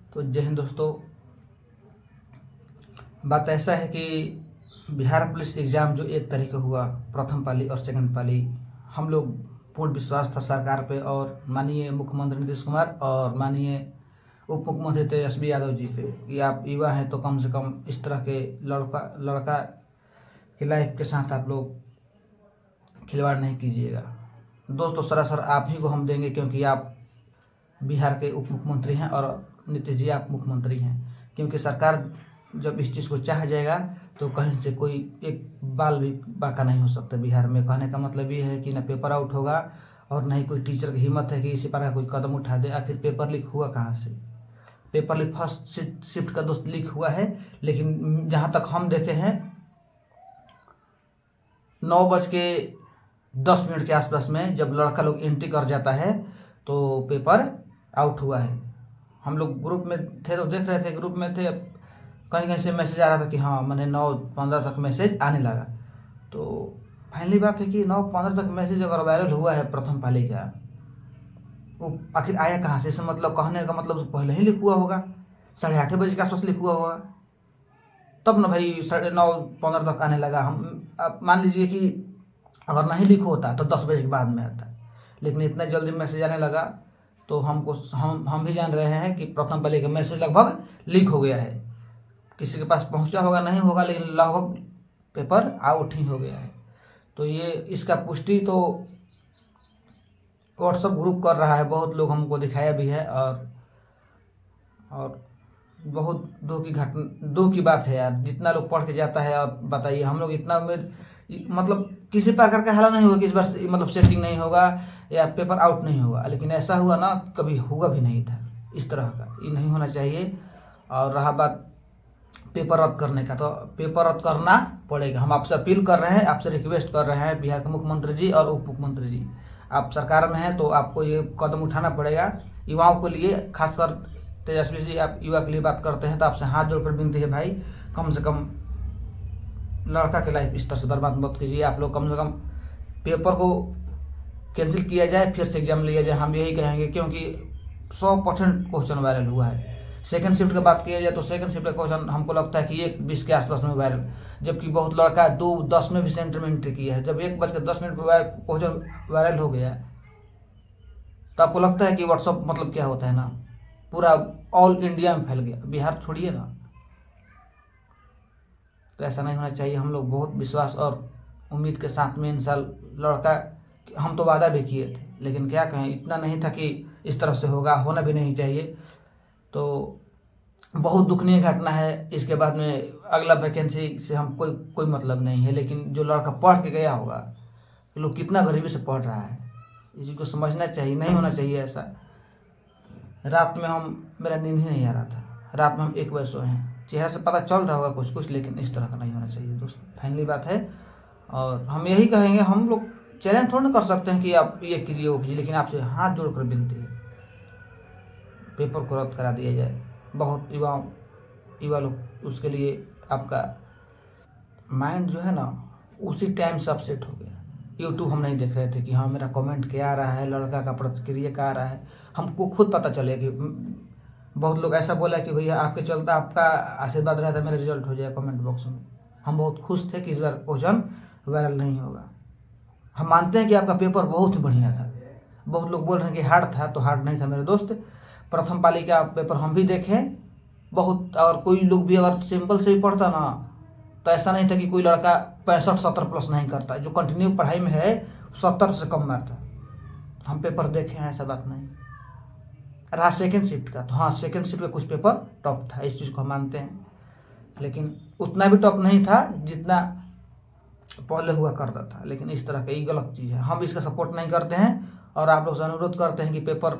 तो जय हिंद दोस्तों। बात ऐसा है कि बिहार पुलिस एग्ज़ाम जो एक तरीके हुआ, प्रथम पाली और सेकंड पाली, हम लोग पूर्ण विश्वास था सरकार पे और माननीय मुख्यमंत्री नीतीश कुमार और माननीय उप मुख्यमंत्री तेजस्वी यादव जी पे कि आप युवा हैं तो कम से कम इस तरह के लड़का की लाइफ के साथ आप लोग खिलवाड़ नहीं कीजिएगा। दोस्तों सरासर आप ही को हम देंगे, क्योंकि आप बिहार के उप मुख्यमंत्री हैं और नीतीश जी आप मुख्यमंत्री हैं। क्योंकि सरकार जब इस चीज़ को चाह जाएगा तो कहीं से कोई एक बाल भी बांका नहीं हो सकता बिहार में। कहने का मतलब ये है कि न पेपर आउट होगा और न ही कोई टीचर की हिम्मत है कि इसी प्रकार का कोई कदम उठा दे। आखिर पेपर लीक हुआ कहाँ से? पेपर लीक फर्स्ट शिफ्ट का दोस्त लीक हुआ है, लेकिन जहाँ तक हम देखे हैं 9:10 के आसपास में जब लड़का लोग एंट्री कर जाता है तो पेपर आउट हुआ है। हम लोग ग्रुप में थे तो देख रहे थे, ग्रुप में थे, कहीं कहीं से मैसेज आ रहा था कि हाँ मैंने 9:15 तक मैसेज आने लगा। तो फाइनली बात है कि 9:15 तक मैसेज अगर वायरल हुआ है प्रथम पाली का, वो आखिर आया कहाँ से? इसे मतलब कहने का मतलब पहले ही लिखा हुआ होगा, 8:30 बजे के आसपास लिखा हुआ होगा, तब ना भाई 9:15 तक आने लगा। हम अब मान लीजिए कि अगर नहीं लिखा होता तो 10 बजे के बाद में आता, लेकिन इतना जल्दी मैसेज आने लगा तो हम भी जान रहे हैं कि प्रथम पाली का मैसेज लगभग लीक हो गया है। किसी के पास पहुंचा होगा नहीं होगा, लेकिन लगभग पेपर आउट ही हो गया है। तो ये इसका पुष्टि तो व्हाट्सएप ग्रुप कर रहा है, बहुत लोग हमको दिखाया भी है और बहुत दुख की बात है यार। जितना लोग पढ़ के जाता है और बताइए, हम लोग इतना उम्मीद मतलब किसी प्रकार का हाला नहीं हुआ कि इस बार मतलब सेटिंग नहीं होगा या पेपर आउट नहीं होगा, लेकिन ऐसा हुआ ना, कभी हुआ भी नहीं था इस तरह का। ये नहीं होना चाहिए। और रहा बात पेपर रद्द करने का, तो पेपर रद्द करना पड़ेगा। हम आपसे अपील कर रहे हैं, आपसे रिक्वेस्ट कर रहे हैं, बिहार के मुख्यमंत्री जी और उप मुख्यमंत्री जी, आप सरकार में हैं तो आपको ये कदम उठाना पड़ेगा युवाओं के लिए। खासकर तेजस्वी जी, आप युवा के लिए बात करते हैं तो आपसे हाथ जोड़कर विनती है भाई, कम से कम लड़का की लाइफ इस तरह से बर्बाद मत कीजिए। आप लोग कम से कम पेपर को कैंसिल किया जाए, फिर से एग्जाम लिया जाए, हम यही कहेंगे। क्योंकि 100% क्वेश्चन वायरल हुआ है। सेकंड शिफ्ट की बात किया जाए तो सेकंड शिफ्ट का क्वेश्चन हमको लगता है कि 1:20 के आसपास में वायरल, जबकि बहुत लड़का 2:10 में भी सेंटर में एंट्री किया है। जब 1:10 पर क्वेश्चन वायरल हो गया तो आपको लगता है कि व्हाट्सअप मतलब क्या होता है ना, पूरा ऑल इंडिया में फैल गया, बिहार छोड़िए ना। तो ऐसा नहीं होना चाहिए। हम लोग बहुत विश्वास और उम्मीद के साथ में इन साल लड़का, हम तो वादा भी किए थे, लेकिन क्या कहें, इतना नहीं था कि इस तरह से होगा, होना भी नहीं चाहिए। तो बहुत दुखनीय घटना है। इसके बाद में अगला वैकेंसी से हम कोई मतलब नहीं है, लेकिन जो लड़का पढ़ के गया होगा, लोग कितना गरीबी से पढ़ रहा है, इसी को समझना चाहिए। नहीं होना चाहिए ऐसा। रात में मेरा नींद ही नहीं आ रहा था, रात में हम 1 बजे सोए हैं। चेहरा से पता चल रहा होगा कुछ, लेकिन इस तरह का नहीं होना चाहिए दोस्त। फाइनली बात है, और हम यही कहेंगे। हम लोग चैलेंज थोड़ा ना कर सकते हैं कि आप ये कीजिए वो कीजिए, लेकिन आपसे हाथ जोड़कर विनती है, पेपर को रद्द करा दिया जाए। बहुत युवा लोग उसके लिए, आपका माइंड जो है ना उसी टाइम से अपसेट हो गया। यूट्यूब हम नहीं देख रहे थे कि हाँ मेरा कमेंट क्या आ रहा है, लड़का का प्रतिक्रिया क्या आ रहा है। हमको खुद पता चले कि बहुत लोग ऐसा बोला कि भैया आपके चलता, आपका आशीर्वाद रहता मेरा रिजल्ट हो जाए कमेंट बॉक्स में। हम बहुत खुश थे कि इस बार क्वेश्चन वायरल नहीं होगा। हम मानते हैं कि आपका पेपर बहुत ही बढ़िया था। बहुत लोग बोल रहे हैं कि हार्ड था, तो हार्ड नहीं था मेरे दोस्त। प्रथम पाली का पेपर हम भी देखें बहुत, और कोई लोग भी अगर सिंपल से भी पढ़ता ना तो ऐसा नहीं था कि कोई लड़का 65-70 प्लस नहीं करता। जो कंटिन्यू पढ़ाई में है 70 से कम मारता। हम पेपर देखे हैं, ऐसा बात नहीं। रहा सेकेंड शिफ्ट का, तो हाँ सेकेंड शिफ्ट का कुछ पेपर टॉप था, इस चीज़ को हम मानते हैं, लेकिन उतना भी टॉप नहीं था जितना पहले हुआ करता था। लेकिन इस तरह का ये गलत चीज़ है, हम इसका सपोर्ट नहीं करते हैं और आप लोग से अनुरोध करते हैं कि पेपर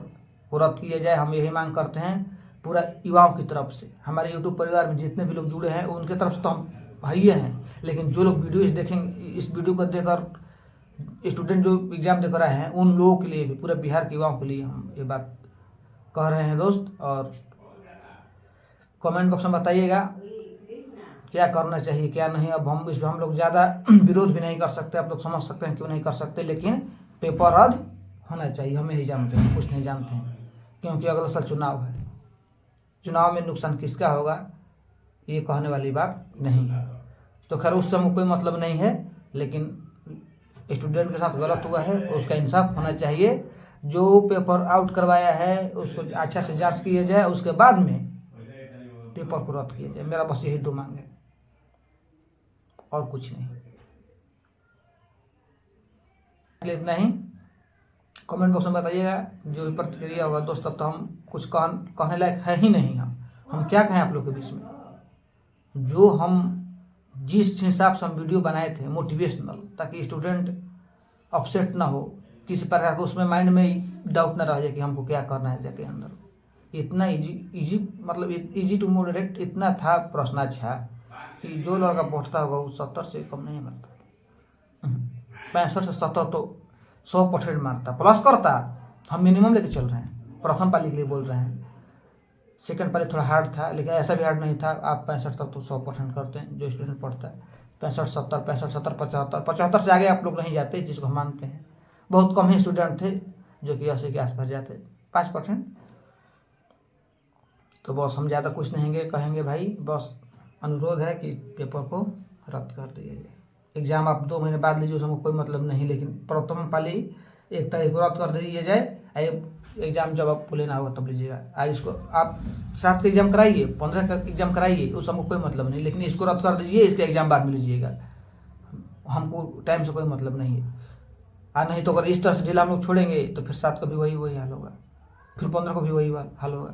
को रद्द किया जाए। हम यही मांग करते हैं पूरा युवाओं की तरफ से। हमारे यूट्यूब परिवार में जितने भी लोग जुड़े हैं उनके तरफ से तो हम भाइये हैं, लेकिन जो लोग वीडियो देखेंगे, इस वीडियो को देखकर स्टूडेंट जो एग्ज़ाम देकर आए हैं, उन लोगों के लिए भी, पूरे बिहार के युवाओं के लिए हम ये बात कह रहे हैं दोस्त। और कमेंट बॉक्स में बताइएगा क्या करना चाहिए क्या नहीं। अब हम लोग ज़्यादा विरोध भी नहीं कर सकते, आप लोग समझ सकते हैं क्यों नहीं कर सकते, लेकिन पेपर रद्द होना चाहिए। हम यही जानते हैं, कुछ नहीं जानते हैं, क्योंकि अगला साल चुनाव है। चुनाव में नुकसान किसका होगा ये कहने वाली बात नहीं है। तो खैर उस समय कोई मतलब नहीं है, लेकिन स्टूडेंट के साथ गलत हुआ है, उसका इंसाफ होना चाहिए। जो पेपर आउट करवाया है उसको अच्छा से जांच किया जाए, उसके बाद में पेपर को रद्द किया जाए। मेरा बस यही दो मांग है और कुछ नहीं। इतना ही, कमेंट बॉक्स में बताइएगा जो भी प्रतिक्रिया होगा दोस्त। तब तो हम कुछ कहने लायक है ही नहीं। हम क्या कहें आप लोग के बीच में। जो हम जिस हिसाब से हम वीडियो बनाए थे मोटिवेशनल, ताकि स्टूडेंट अपसेट ना हो, किसी प्रकार का उसमें माइंड में डाउट ना रह जाए कि हमको क्या करना है जाके अंदर। इतना इजी मतलब इजी टू मॉडरेट इतना था प्रश्न अच्छा कि जो लड़का बैठता होगा वो 70 से कम नहीं मारता। 65 से 70 तो 100% मारता, प्लस करता। हम मिनिमम लेके चल रहे हैं, प्रथम पाली के लिए बोल रहे हैं। सेकंड पाली थोड़ा हार्ड था, लेकिन ऐसा भी हार्ड नहीं था। आप 65 तक तो 100% करते हैं जो स्टूडेंट पढ़ता है। 65, 70, 65, 70, 75, 75 से आगे आप लोग नहीं जाते, जिसको हम मानते हैं। बहुत कम ही स्टूडेंट थे जो कि 80 के आसपास जाते, 5%। तो बस हम ज़्यादा कुछ नहीं कहेंगे भाई, बस अनुरोध है कि पेपर को रद्द कर दिया जाए। एग्ज़ाम आप 2 महीने बाद लीजिए, उसमें कोई मतलब नहीं, लेकिन प्रथम पाली 1 तारीख को रद्द कर दिया जाए। एग्ज़ाम जब आपको लेना होगा तब लीजिएगा। आज इसको आप 7 का एग्ज़ाम कराइए, 15 का एग्ज़ाम कराइए, उस हमको कोई मतलब नहीं, लेकिन इसको रद्द कर दीजिए, इसका एग्ज़ाम बाद में लीजिएगा। हमको टाइम से कोई मतलब नहीं है। नहीं तो अगर इस तरह से ढीला हम लोग छोड़ेंगे तो फिर 7 को भी वही हाल होगा, फिर 15 को भी वही हाल होगा।